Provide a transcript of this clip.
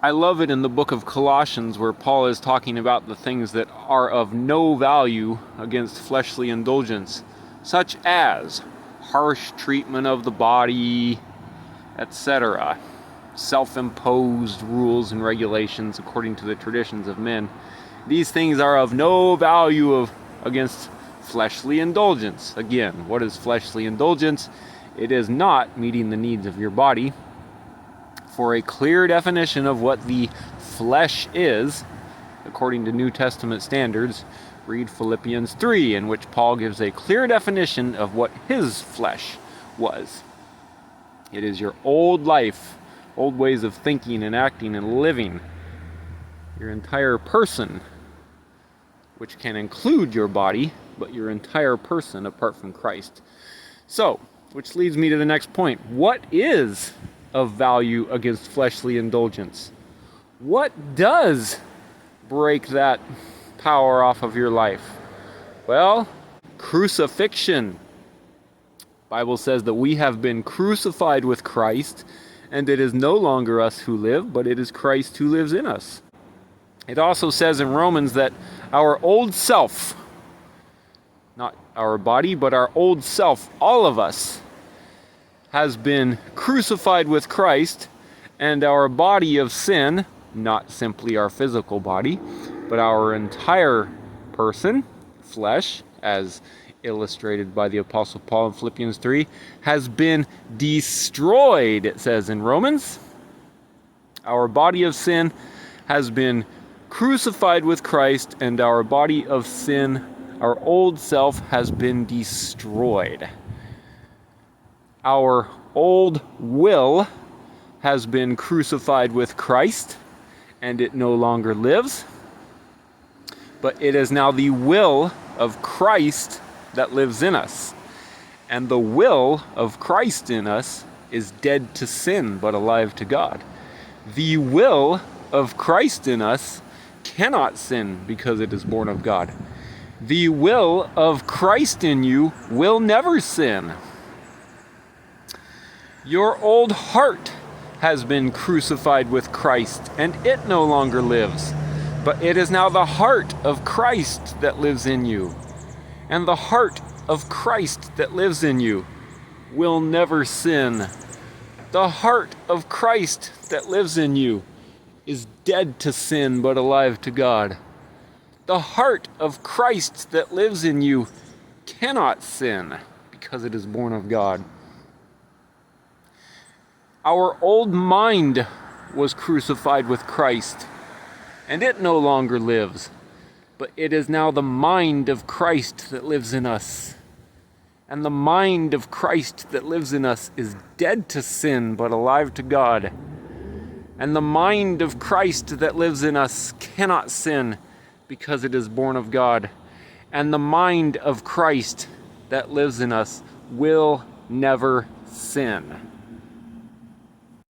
I love it in the book of Colossians where Paul is talking about the things that are of no value against fleshly indulgence, such as harsh treatment of the body, etc., self-imposed rules and regulations according to the traditions of men. These things are of no value against fleshly indulgence. Again, what is fleshly indulgence? It is not meeting the needs of your body. For a clear definition of what the flesh is, according to New Testament standards, read Philippians 3, in which Paul gives a clear definition of what his flesh was. It is your old life, old ways of thinking and acting and living, your entire person, which can include your body, but your entire person apart from Christ. So, which leads me to the next point. What is of value against fleshly indulgence? What does break that power off of your life? Well, crucifixion. Bible says that we have been crucified with Christ, and it is no longer us who live, but it is Christ who lives in us. It also says in Romans that our old self, not our body, but our old self, all of us, has been crucified with Christ, and our body of sin, not simply our physical body, but our entire person, flesh, as illustrated by the Apostle Paul in Philippians 3, has been destroyed, it says in Romans. Our body of sin has been crucified with Christ, and our body of sin, our old self, has been destroyed. Our old will has been crucified with Christ, and it no longer lives. But it is now the will of Christ that lives in us. And the will of Christ in us is dead to sin, but alive to God. The will of Christ in us cannot sin because it is born of God. The will of Christ in you will never sin. Your old heart has been crucified with Christ, and it no longer lives. But it is now the heart of Christ that lives in you. And the heart of Christ that lives in you will never sin. The heart of Christ that lives in you is dead to sin, but alive to God. The heart of Christ that lives in you cannot sin because it is born of God. Our old mind was crucified with Christ, and it no longer lives, but it is now the mind of Christ that lives in us. And the mind of Christ that lives in us is dead to sin, but alive to God. And the mind of Christ that lives in us cannot sin because it is born of God. And the mind of Christ that lives in us will never sin.